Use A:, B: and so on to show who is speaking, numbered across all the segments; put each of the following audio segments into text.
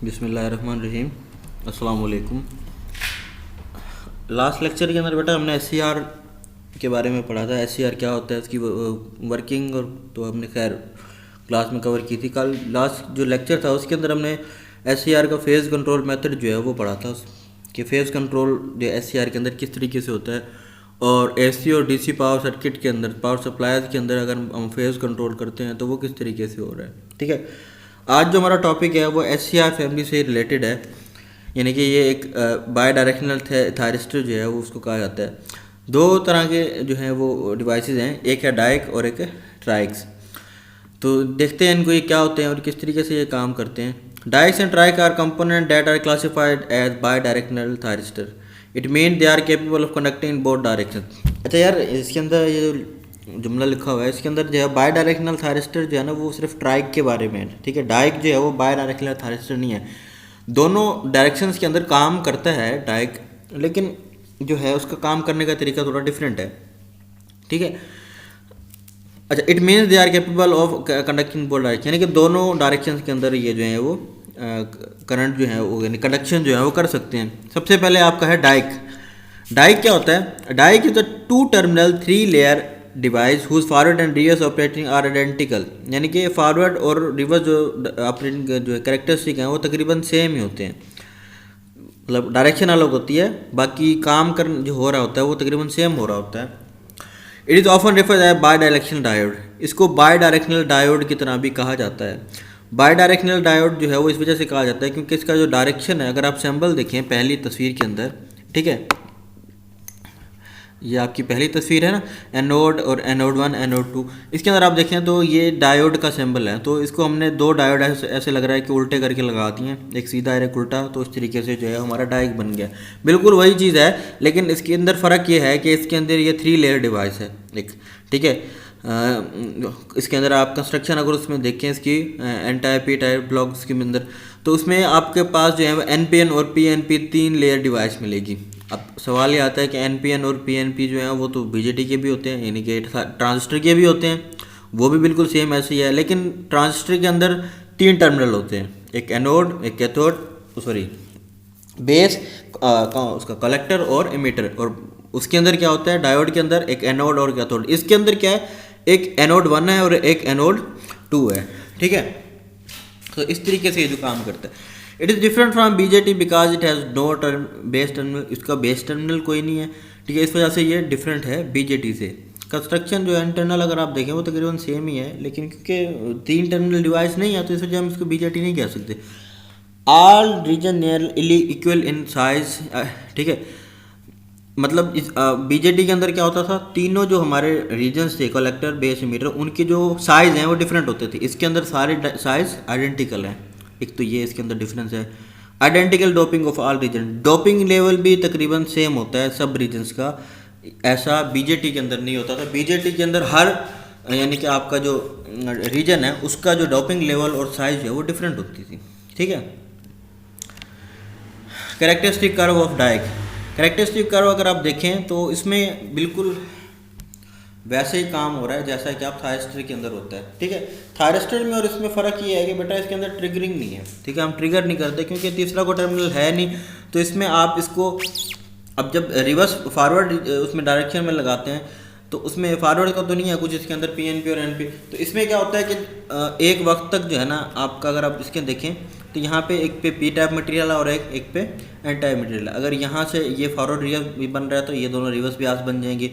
A: बिस्मिल्लाहिर्रहमानिर्रहीम। अस्सलाम वालेकुम। लास्ट लेक्चर के अंदर बेटा हमने एससीआर के बारे में पढ़ा था। एससीआर क्या होता है, उसकी वर्किंग और तो हमने खैर क्लास में कवर की थी। कल लास्ट जो लेक्चर था उसके अंदर हमने एससीआर का फेज़ कंट्रोल मेथड जो है वो पढ़ा था कि फेज़ कंट्रोल जो एससीआर के अंदर किस तरीके से होता है, और एसी और डीसी पावर सर्किट के अंदर, पावर सप्लायर्स के अंदर अगर हम फेज़ कंट्रोल करते हैं तो वो किस तरीके से हो रहा है। ठीक है, आज जो हमारा टॉपिक है वो एससीआर फैमिली से रिलेटेड है, यानी कि ये एक बाई डायरेक्शनल थायरिस्टर जो है वो उसको कहा जाता है। दो तरह के जो हैं वो डिवाइसेस हैं, एक है डाइक और एक है ट्राइक्स। तो देखते हैं इनको ये क्या होते हैं और किस तरीके से ये काम करते हैं। Diacs and triac are component that are classified as bidirectional thyristor. It mean they are capable of connecting in both direction. अच्छा यार, इसके अंदर ये जुमला लिखा हुआ है, इसके अंदर जो है बाई डायरेक्शनल थायरिस्टर जो है ना वो सिर्फ ट्राइक के बारे में है। ठीक है, डाइक जो है वो बाई डायरेक्शनल थायरिस्टर नहीं है, दोनों डायरेक्शंस के अंदर काम करता है डाइक, लेकिन जो है उसका काम करने का तरीका थोड़ा डिफरेंट है। ठीक है, अच्छा, it means they are capable of conducting both direction, यानी कि दोनों डायरेक्शंस के अंदर ये जो है वो करंट जो है वो यानी कंडक्शन जो है वो कर सकते हैं। सबसे पहले आपका है डाइक। डाइक क्या होता है? Diac is a two terminal three layer device whose forward and reverse operating are identical, यानी कि फॉरवर्ड और रिवर्स जो ऑपरेटिंग जो कैरेक्टरिस्टिक हैं वो तकरीबन सेम ही होते हैं। मतलब डायरेक्शन अलग होती है, बाकी काम कर जो हो रहा होता है वो तकरीबन सेम हो रहा होता है। It is often referred as bidirectional diode. इसको बाई डायरेक्शनल डायोड की तरह भी कहा जाता है। बाई डायरेक्शनल डायोड जो है वो इस वजह से कहा जाता है क्योंकि इसका जो डायरेक्शन है, अगर आप सैम्बल देखें पहली तस्वीर के अंदर, ठीक है, ये आपकी पहली तस्वीर है ना, एनोड और एनोड 1 एनोड 2, इसके अंदर आप देखें तो ये डायोड का सिंबल है। तो इसको हमने दो डायोड ऐसे लग रहा है कि उल्टे करके लगा दिए हैं, एक सीधा और एक उल्टा, तो इस तरीके से जो है हमारा डाइक बन गया। बिल्कुल वही चीज़ है, लेकिन इसके अंदर फ़र्क ये है कि इसके अंदर ये 3 लेयर डिवाइस है एक। ठीक है, इसके अंदर आप कंस्ट्रक्शन अगर उसमें देखें इसकी N type P type blocks के अंदर, तो उसमें आपके पास जो है एन पी एन और P N P 3 layer device मिलेगी। अब सवाल ये आता है कि एन पी एन और पी एन पी जो है वो तो बीजेटी के भी होते हैं, यानी कि ट्रांजिस्टर के भी होते हैं, वो भी बिल्कुल सेम ऐसे ही है, लेकिन ट्रांजिस्टर के अंदर 3 टर्मिनल होते हैं, एक एनोड, एक कैथोड, सॉरी बेस, उसका कलेक्टर और इमीटर। और उसके अंदर क्या होता है, डायोड के अंदर एक एनोड और कैथोड। इसके अंदर क्या है, एक एनोड 1 है और एक एनोड 2 है। ठीक है, तो इस तरीके से ये जो काम करता है। It is different from BJT because it has no base terminal, इसका बेस टर्मिनल कोई नहीं है। ठीक है, इस वजह से ये डिफरेंट है बीजेटी से। कंस्ट्रक्शन जो है इंटरनल अगर आप देखें वो तकरीबन सेम ही है, लेकिन क्योंकि 3 टर्मिनल डिवाइस नहीं है तो इस वजह हम इसको बीजेटी नहीं कह सकते। All region nearly equal in size. ठीक है, मतलब इस बीजेटी के अंदर क्या होता था, तीनों जो हमारे रीजन्स थे, कलेक्टर बेस मीटर, उनके जो साइज़ हैं वो डिफरेंट होते थे। इसके अंदर सारे साइज़ आइडेंटिकल हैं। एक तो ये इसके अंदर डिफरेंस है। Identical doping of all region, doping level भी तकरीबन सेम होता है सब रीजन्स का, ऐसा बीजेटी के अंदर नहीं होता था। बीजेटी के अंदर हर यानी कि आपका जो रीजन है उसका जो डोपिंग लेवल और साइज है वो डिफरेंट होती थी। ठीक है, characteristic curve of diac. Characteristic curve अगर आप देखें तो इसमें बिल्कुल वैसे ही काम हो रहा है जैसा कि आप थायरिस्टर के अंदर होता है। ठीक है, थायरिस्टर में और इसमें फ़र्क ये है कि बेटा इसके अंदर ट्रिगरिंग नहीं है। ठीक है, हम ट्रिगर नहीं करते क्योंकि तीसरा कोई टर्मिनल है नहीं, तो इसमें आप इसको अब जब रिवर्स फॉरवर्ड उसमें डायरेक्शन में लगाते हैं तो उसमें फॉरवर्ड का तो नहीं है कुछ, इसके अंदर पी एन पी और एन पी। तो इसमें क्या होता है कि एक वक्त तक जो है ना आपका, अगर आप इसके देखें तो यहाँ पे एक पे पी टाइप मटेरियल है और एक पे एन टाइप मटेरियल है। अगर यहाँ से ये फॉरवर्ड रिवर्स भी बन रहा है तो ये दोनों रिवर्स ब्यास बन जाएंगे,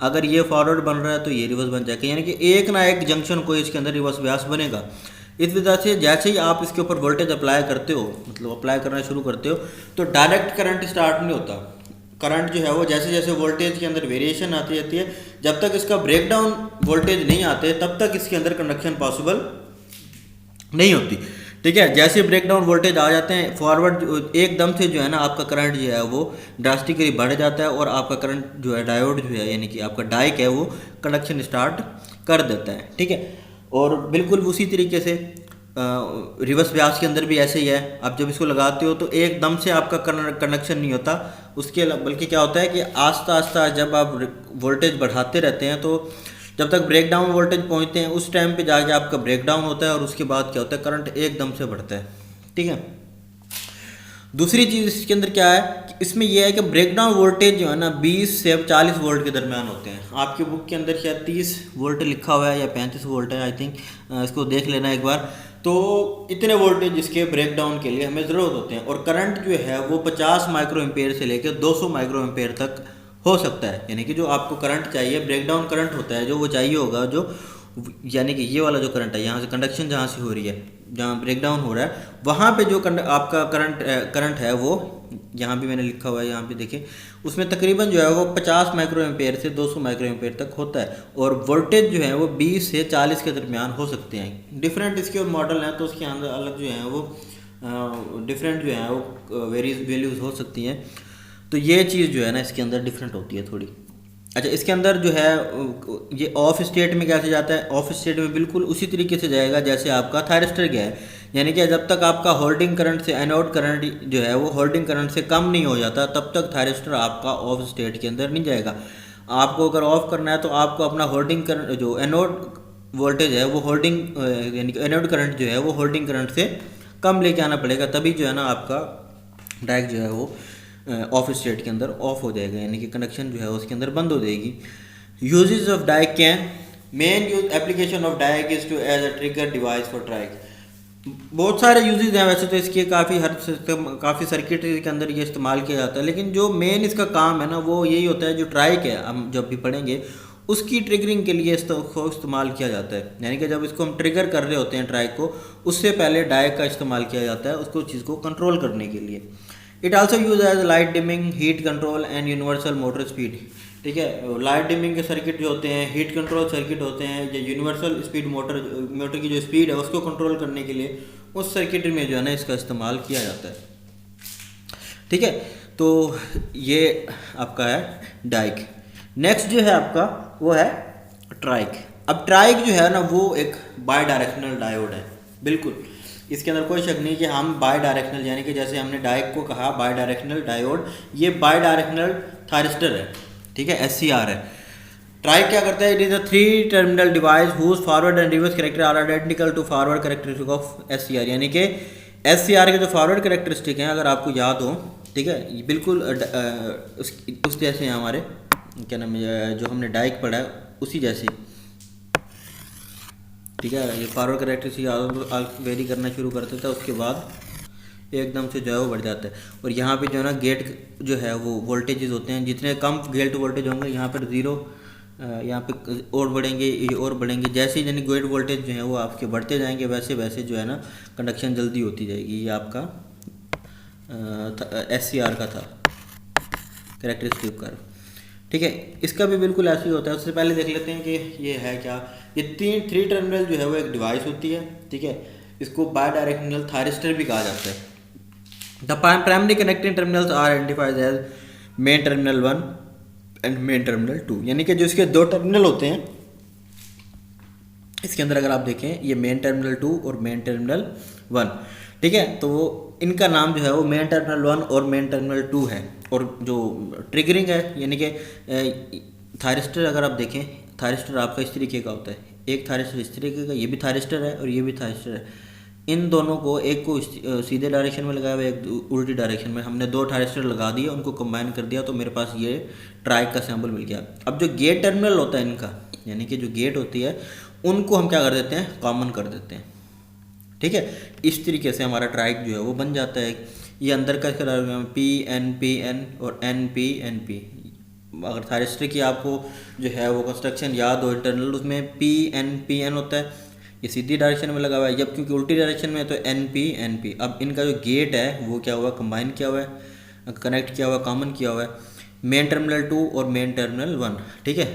A: अगर ये फॉरवर्ड बन रहा है तो ये रिवर्स बन जाएगा, यानी कि एक ना एक जंक्शन को इसके अंदर रिवर्स ब्यास बनेगा। इस वजह से जैसे ही आप इसके ऊपर वोल्टेज अप्लाई करते हो, मतलब अप्लाई करना शुरू करते हो, तो डायरेक्ट करंट स्टार्ट नहीं होता। करंट जो है वो जैसे जैसे वोल्टेज के अंदर वेरिएशन आती रहती है, जब तक इसका ब्रेकडाउन वोल्टेज नहीं आते तब तक इसके अंदर कंडक्शन पॉसिबल नहीं होती। ठीक है, जैसे ब्रेकडाउन वोल्टेज आ जाते हैं फॉरवर्ड एकदम से जो है ना आपका करंट जो है वो ड्रास्टिकली बढ़ जाता है और आपका करंट जो है डायोड जो है यानी कि आपका डाइक है वो कंडक्शन स्टार्ट कर देता है। ठीक है, और बिल्कुल उसी तरीके से रिवर्स ब्यास के अंदर भी ऐसे ही है। आप जब इसको लगाते हो तो एकदम से आपका कंडक्शन नहीं होता, उसके बल्कि क्या होता है कि आस्ता आस्ता जब आप वोल्टेज बढ़ाते रहते हैं तो जब तक ब्रेक डाउन वोल्टेज पहुंचते हैं उस टाइम पे जाके आपका ब्रेक डाउन होता है और उसके बाद क्या होता है, करंट एकदम से बढ़ता है। ठीक है, दूसरी चीज़ इसके अंदर क्या है कि इसमें यह है कि ब्रेकडाउन वोल्टेज जो है ना 20 से 40 वोल्ट के दरमियान होते हैं। आपकी बुक के अंदर शायद 30 वोल्ट लिखा हुआ है या 35 वोल्ट है आई थिंक, इसको देख लेना एक बार। तो इतने वोल्टेज इसके ब्रेकडाउन के लिए हमें ज़रूरत होते हैं, और करंट जो है वो 50 माइक्रो एम्पेयर से लेकर 200 माइक्रो एम्पेयर तक हो सकता है। यानी कि जो आपको करंट चाहिए, ब्रेकडाउन करंट होता है जो वो चाहिए होगा, जो यानी कि ये वाला जो करंट है, यहाँ से कंडक्शन जहाँ से हो रही है, जहाँ ब्रेकडाउन हो रहा है, वहाँ पे जो आपका करंट है वो यहाँ भी मैंने लिखा हुआ है, यहाँ पे देखिए, उसमें तकरीबन जो है वो 50 माइक्रो एम्पेयर से 200 माइक्रो एम्पेयर तक होता है, और वोल्टेज जो है वो 20 से 40 के दरमियान हो सकते हैं। डिफरेंट इसके मॉडल हैं तो उसके अंदर अलग जो है वो डिफरेंट जो है वो वैल्यूज़ हो सकती हैं। तो ये चीज़ जो है ना इसके अंदर डिफरेंट होती है थोड़ी। अच्छा, इसके अंदर जो है ये ऑफ स्टेट में कैसे जाता है, ऑफ स्टेट में बिल्कुल उसी तरीके से जाएगा जैसे आपका थायरिस्टर गया है। यानी कि जब तक आपका होल्डिंग करंट से एनोड करंट जो है वो होल्डिंग करंट से कम नहीं हो जाता, तब तक थायरिस्टर आपका ऑफ स्टेट के अंदर नहीं जाएगा। आपको अगर ऑफ करना है तो आपको अपना होल्डिंग करंट जो एनोड वोल्टेज है वो होल्डिंग यानी कि एनोड करंट जो है वो होल्डिंग करंट से कम लेके आना पड़ेगा, तभी जो है ना आपका डायरेक्ट जो है वो ऑफ स्टेट के अंदर ऑफ हो जाएगा, यानी कि कनेक्शन जो है उसके अंदर बंद हो जाएगी। Uses of diac can, main use application of diac is to as a trigger device for triac. बहुत सारे यूजेस हैं वैसे तो इसके, काफ़ी सर्किटरी के अंदर ये इस्तेमाल किया जाता है, लेकिन जो मेन इसका काम है ना वो यही होता है, जो ट्राइक है हम जब भी पढ़ेंगे उसकी ट्रिगरिंग के लिए इसको इस्तेमाल किया जाता है। यानी कि जब इसको हम ट्रिगर कर रहे होते हैं ट्राइक को, उससे पहले डायक का इस्तेमाल किया जाता है उसको चीज़ को कंट्रोल करने के लिए। It also use as light dimming, heat control and universal motor speed. ठीक है, लाइट डिमिंग के सर्किट जो होते हैं, हीट कंट्रोल सर्किट होते हैं, या यूनिवर्सल स्पीड मोटर की जो स्पीड है उसको कंट्रोल करने के लिए उस सर्किट में जो है ना इसका इस्तेमाल किया जाता है। ठीक है, तो ये आपका है डाइक। नेक्स्ट जो है आपका वो है ट्राइक। अब ट्राइक जो है ना वो एक बाई डायरेक्शनल डायोड है, बिल्कुल इसके अंदर कोई शक नहीं कि हम बाई डायरेक्शनल, यानी कि जैसे हमने डाइक को कहा बाई डायरेक्शनल डायोड, ये बाई डायरेक्शनल थायरिस्टर है। ठीक है, SCR है। ट्राइक क्या करता है, it is a 3 terminal device whose forward and reverse character are identical to forward characteristic of SCR। यानी कि SCR के जो फॉरवर्ड कैरेक्टरिस्टिक हैं अगर आपको याद हो, ठीक है, ये बिल्कुल उस जैसे हैं हमारे, क्या नाम है, जो हमने डाइक पढ़ा है उसी जैसे। ठीक है, ये फॉरवर्ड कैरेक्टरिस्टिक वेरी करना शुरू कर देता है, उसके बाद एकदम से जो है वो बढ़ जाता है। और यहाँ पे जो है ना गेट जो है वो वोल्टेजेस होते हैं, जितने कम गेट वोल्टेज होंगे यहाँ पर ज़ीरो, यहाँ पे और बढ़ेंगे, ये और बढ़ेंगे, जैसे ही यानी गेट वोल्टेज जो है वो आपके बढ़ते जाएंगे वैसे वैसे जो है ना कंडक्शन जल्दी होती जाएगी। ये आपका SCR का था कैरेक्टरिस्टिक कर्व। ठीक है, इसका भी बिल्कुल ऐसे ही होता है। उससे पहले देख लेते हैं कि ये है क्या। ये 3 टर्मिनल जो है वो एक डिवाइस होती है। ठीक है, इसको बाई डायरेक्शनल थायरिस्टर भी कहा जाता है। The primary connecting terminals are identified as main terminal 1 and main terminal 2। यानी कि जो इसके 2 टर्मिनल होते हैं इसके अंदर अगर आप देखें, ये मेन टर्मिनल 2 और मेन टर्मिनल 1। ठीक है, तो इनका नाम जो है वो मेन टर्मिनल 1 और मेन टर्मिनल 2 है। और जो ट्रिगरिंग है, यानी कि थायरिस्टर अगर आप देखें, थायरिस्टर आपका इस तरीके का होता है, एक थायरिस्टर इस तरीके का, ये भी थायरिस्टर है और ये भी थायरिस्टर है। इन दोनों को, एक को सीधे डायरेक्शन में लगाया हुआ, एक उल्टी डायरेक्शन में, हमने 2 थायरिस्टर लगा दिए, उनको कंबाइन कर दिया तो मेरे पास ये ट्राइक का सैम्पल मिल गया। अब जो गेट टर्मिनल होता है इनका, यानी कि जो गेट होती है उनको हम क्या कर देते हैं, कॉमन कर देते हैं। ठीक है, इस तरीके से हमारा ट्राइक जो है वो बन जाता है। ये अंदर का PN और NP। अगर थायरिस्टर की आपको जो है वो कंस्ट्रक्शन याद हो इंटरनल, उसमें PN होता है, ये सीधी डायरेक्शन में लगा हुआ है, जब क्योंकि उल्टी डायरेक्शन में है तो NP। अब इनका जो गेट है वो क्या हुआ, कंबाइन किया हुआ है, कनेक्ट किया हुआ, कॉमन किया हुआ है, मेन टर्मिनल 2 और मेन टर्मिनल 1। ठीक है,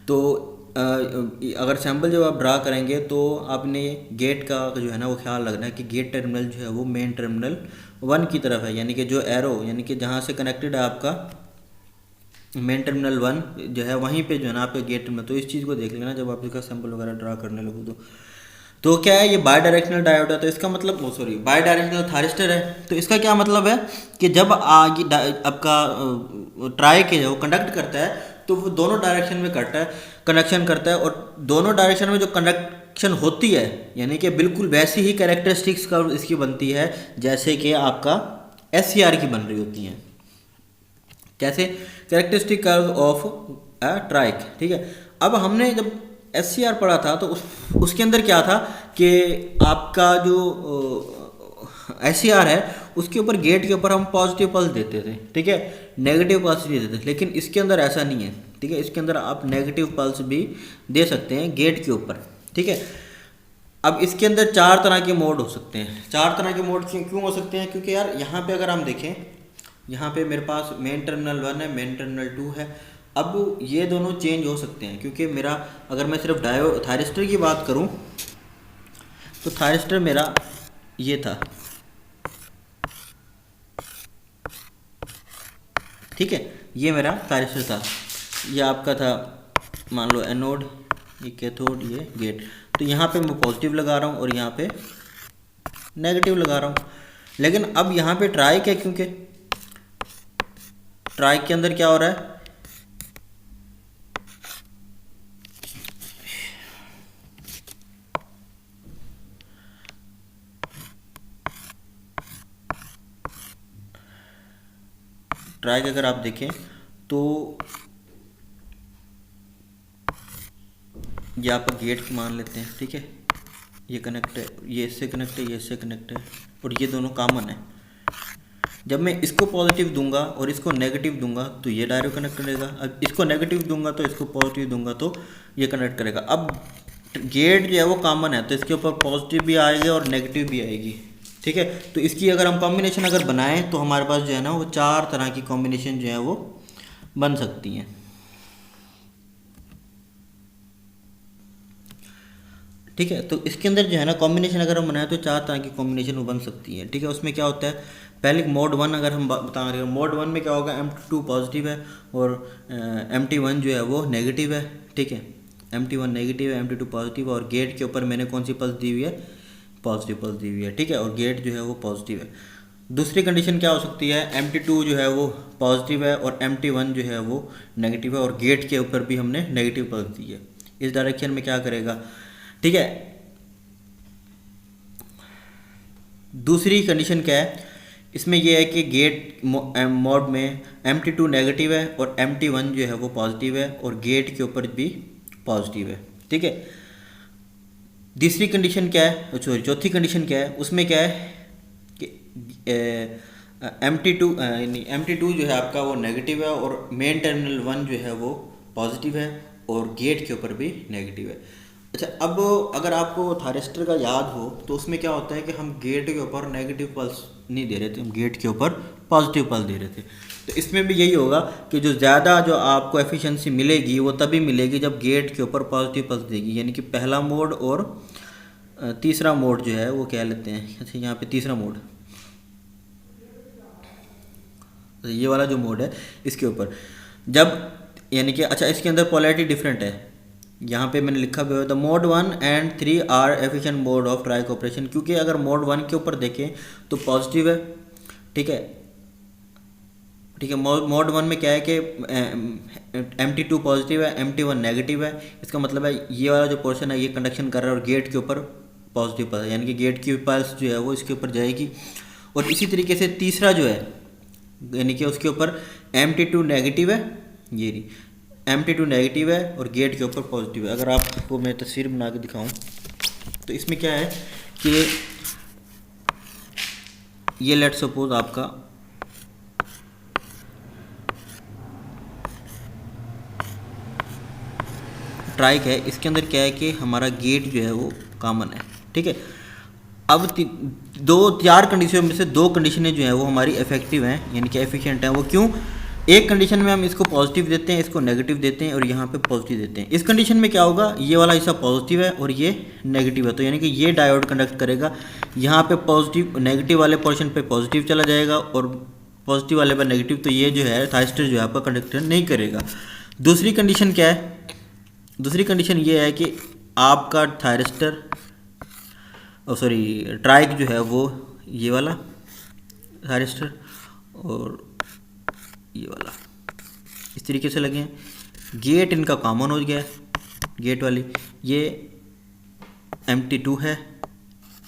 A: तो अगर सैम्पल जब आप ड्रा करेंगे तो आपने गेट का जो है ना वो ख्याल रखना है कि गेट टर्मिनल जो है वो मेन टर्मिनल 1 की तरफ है, यानी कि जो एरो, यानी कि जहाँ से कनेक्टेड है आपका मेन टर्मिनल 1 जो है वहीं पे जो है ना आपका गेट में। तो इस चीज़ को देख लेना जब आप इसका सैम्पल वगैरह ड्रा करने लगो तो क्या है, ये बाई डायरेक्शनल डायोड है, तो इसका मतलब बाई डायरेक्शनल थायरिस्टर है। तो इसका क्या मतलब है कि जब आगे आपका ट्राइक है वो कंडक्ट करता है तो वो दोनों डायरेक्शन में कनेक्शन करता है, और दोनों डायरेक्शन में जो कंडक्शन होती है, यानी कि बिल्कुल वैसी ही कैरेक्टरिस्टिक्स का इसकी बनती है जैसे कि आपका एस की बन रही होती हैं। कैसे? कैरेक्टरिस्टिक कर्व ऑफ ट्राइक, ठीक है। अब हमने जब एस पढ़ा था तो उसके अंदर क्या था कि आपका जो एस है उसके ऊपर गेट के ऊपर हम पॉजिटिव पल्स देते थे, ठीक है, नेगेटिव पल्स भी देते थे। लेकिन इसके अंदर ऐसा नहीं है, ठीक है। इसके अंदर आप नेगेटिव पल्स भी दे सकते हैं गेट के ऊपर, ठीक है। अब इसके अंदर 4 तरह के मोड हो सकते हैं। 4 तरह के मोड क्यों हो सकते हैं? क्योंकि यार यहाँ पे अगर हम देखें, यहाँ पे मेरे पास मेन टर्मिनल 1 है, मेन टर्मिनल 2 है। अब ये दोनों चेंज हो सकते हैं क्योंकि मेरा, अगर मैं सिर्फ थायरिस्टर की बात करूँ तो थायरिस्टर मेरा ये था, ठीक है, ये मेरा थायरिस्टर था। ये आपका था मान लो एनोड, ये कैथोड, ये गेट। तो यहाँ पे मैं पॉजिटिव लगा रहा हूँ और यहाँ पे नेगेटिव लगा रहा हूँ। लेकिन अब यहाँ पे ट्राइक है, क्योंकि ट्राइक के अंदर क्या हो रहा है, ट्राइक अगर आप देखें तो ये आप गेट मान लेते हैं, ठीक है। ये कनेक्ट है, ये इससे कनेक्ट है, ये इससे कनेक्ट है और ये दोनों कॉमन है। जब मैं इसको पॉजिटिव दूंगा और इसको नेगेटिव दूंगा तो ये डायरेक्ट कनेक्ट करेगा। अब इसको नेगेटिव दूंगा तो इसको पॉजिटिव दूंगा तो ये कनेक्ट करेगा। अब गेट जो है वो कॉमन है तो इसके ऊपर पॉजिटिव भी आएगी और नेगेटिव भी आएगी, ठीक है। तो इसकी अगर हम कॉम्बिनेशन अगर बनाएं तो हमारे पास जो है ना वो 4 तरह की कॉम्बिनेशन जो है वो बन सकती हैं, ठीक है। तो इसके अंदर जो है ना कॉम्बिनेशन अगर हम बनाएं तो 4 तरह की कॉम्बिनेशन वो बन सकती है, ठीक है। उसमें क्या होता है, पहले मोड 1 अगर हम बता रहे हैं, मोड 1 में क्या होगा, M2 पॉजिटिव है और MT1 जो है वो नेगेटिव है, ठीक है। MT1 नेगेटिव है, MT2 पॉजिटिव है और गेट के ऊपर मैंने कौन सी पल्स दी हुई है, पॉजिटिव पल्स दी हुई है, ठीक है। और गेट जो है वो पॉजिटिव है। दूसरी कंडीशन क्या हो सकती है, MT2 जो है वो पॉजिटिव है और MT1 जो है वो नेगेटिव है और गेट के ऊपर भी हमने नेगेटिव पल्स दी है। इस डायरेक्शन में क्या करेगा, ठीक है। दूसरी कंडीशन क्या है, इसमें यह है कि गेट मोड में MT2 नेगेटिव है और MT1 जो है वो पॉजिटिव है और गेट के ऊपर भी पॉजिटिव है, ठीक है। तीसरी कंडीशन क्या है, सॉरी चौथी कंडीशन क्या है, उसमें क्या है कि MT2 जो है आपका वो नेगेटिव है और मेन टर्मिनल 1 जो है वो पॉजिटिव है और गेट के ऊपर भी नेगेटिव है। अच्छा, अब अगर आपको थायरिस्टर का याद हो तो उसमें क्या होता है कि हम गेट के ऊपर नेगेटिव पल्स नहीं दे रहे थे, हम गेट के ऊपर पॉजिटिव पल्स दे रहे थे। तो इसमें भी यही होगा कि जो ज़्यादा जो आपको एफिशिएंसी मिलेगी वो तभी मिलेगी जब गेट के ऊपर पॉजिटिव पल्स देगी, यानी कि पहला मोड और तीसरा मोड जो है वो क्या लेते हैं। अच्छा, यहाँ पे तीसरा मोड, ये वाला जो मोड है इसके ऊपर जब, यानी कि अच्छा इसके अंदर पोलैरिटी डिफरेंट है। यहाँ पे मैंने लिखा हुआ है the mode 1 and 3 are efficient mode of triac operation, क्योंकि अगर मोड 1 के ऊपर देखें तो पॉजिटिव है, ठीक है, ठीक है। मोड 1 में क्या है कि MT2 पॉजिटिव है, MT1 नेगेटिव है। इसका मतलब है ये वाला जो पोर्शन है ये कंडक्शन कर रहा है और गेट के ऊपर पॉजिटिव पल्स, यानी कि गेट की पल्स जो है वो इसके ऊपर जाएगी। और इसी तरीके से तीसरा जो है, यानी कि उसके ऊपर MT2 नेगेटिव है, ये रही MT2 नेगेटिव है और गेट के ऊपर पॉजिटिव है। अगर आपको मैं तस्वीर बना के दिखाऊं तो इसमें क्या है कि ये लेट सपोज आपका ट्राइक है, इसके अंदर क्या है कि हमारा गेट जो है वो कॉमन है, ठीक है। अब 4 कंडीशन में से 2 कंडीशनें जो है वो हमारी इफेक्टिव हैं, यानी कि एफिशिएंट हैं। वो क्यों, एक कंडीशन में हम इसको पॉजिटिव देते हैं, इसको नेगेटिव देते हैं और यहाँ पे पॉजिटिव देते हैं। इस कंडीशन में क्या होगा, ये वाला हिस्सा पॉजिटिव है और ये नेगेटिव है, तो यानी कि ये डायोड कंडक्ट करेगा। यहाँ पे पॉजिटिव, नेगेटिव वाले पोर्शन पे पॉजिटिव चला जाएगा और पॉजिटिव वाले पर नेगेटिव, तो ये जो है थायरिस्टर जो है आपका कंडक्टर नहीं करेगा। दूसरी कंडीशन क्या है, दूसरी कंडीशन ये है कि आपका थायरिस्टर सॉरी ट्राइक जो है वो ये वाला थायरिस्टर और ये वाला इस तरीके से लगे हैं। गेट इनका कॉमन हो गया है, गेट वाली ये MT2 है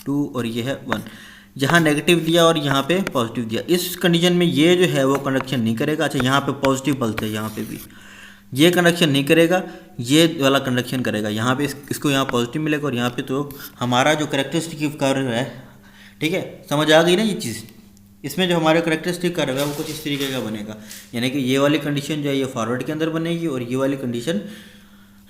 A: 2 और ये है 1। यहाँ नेगेटिव दिया और यहाँ पे पॉजिटिव दिया, इस कंडीशन में ये जो है वो कंडक्शन नहीं करेगा। अच्छा यहाँ पे पॉजिटिव पल्स है, यहाँ पे भी ये कंडक्शन नहीं करेगा, ये वाला कंडक्शन करेगा। यहाँ पे इसको यहाँ पॉजिटिव मिलेगा और यहाँ पे तो हमारा जो करेक्टरिस्टिक कर्व है, ठीक है, समझ आ गई ना ये चीज़। इसमें जो हमारे करेक्टरिस्टिक कर्व है वो कुछ इस तरीके का बनेगा, यानी कि ये वाली कंडीशन जो है ये फॉरवर्ड के अंदर बनेगी और ये वाली कंडीशन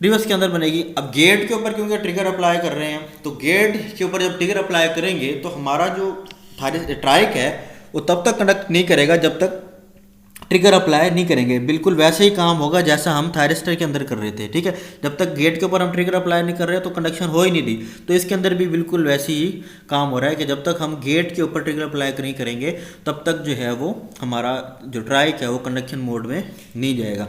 A: रिवर्स के अंदर बनेगी। अब गेट के ऊपर क्योंकि ट्रिगर अप्लाई कर रहे हैं, तो गेट के ऊपर जब ट्रिगर अप्लाई करेंगे तो हमारा जो ट्राइक है वो तब तक कंडक्ट नहीं करेगा जब तक ट्रिगर अप्लाई नहीं करेंगे। बिल्कुल वैसे ही काम होगा जैसा हम थायरिस्टर के अंदर कर रहे थे, ठीक है। जब तक गेट के ऊपर हम ट्रिगर अप्लाई नहीं कर रहे तो कंडक्शन हो ही नहीं रही। तो इसके अंदर भी बिल्कुल वैसे ही काम हो रहा है कि जब तक हम गेट के ऊपर ट्रिगर अप्लाई नहीं करेंगे तब तक जो है वो हमारा जो ट्राइक है वो कंडक्शन मोड में नहीं जाएगा,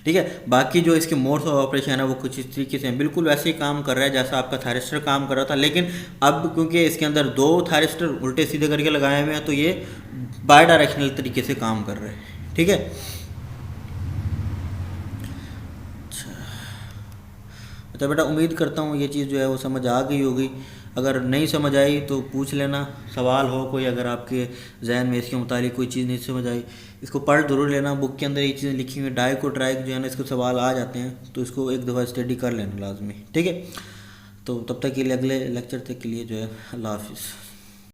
A: ठीक है। बाकी जो इसके मोड्स ऑफ ऑपरेशन है वो कुछ इस तरीके से बिल्कुल वैसे ही काम कर रहा है जैसा आपका थायरिस्टर काम कर रहा था, लेकिन अब क्योंकि इसके अंदर 2 थायरिस्टर उल्टे सीधे करके लगाए हुए हैं तो ये बाई डायरेक्शनल तरीके से काम कर रहे हैं, ठीक है। अच्छा बेटा, उम्मीद करता हूँ ये चीज़ जो है वो समझ आ गई होगी। अगर नहीं समझ आई तो पूछ लेना, सवाल हो कोई, अगर आपके जहन में इसके मुताबिक कोई चीज़ नहीं समझ आई इसको पढ़ जरूर लेना। बुक के अंदर ये चीज़ें लिखी हुई हैं, डाइक और ट्राइक जो है ना इसको सवाल आ जाते हैं तो इसको एक दफ़ा स्टडी कर लेना लाजमी, ठीक है। तो तब तक के लिए अगले लेक्चर तक के लिए जो है अल्लाह हाफिज़।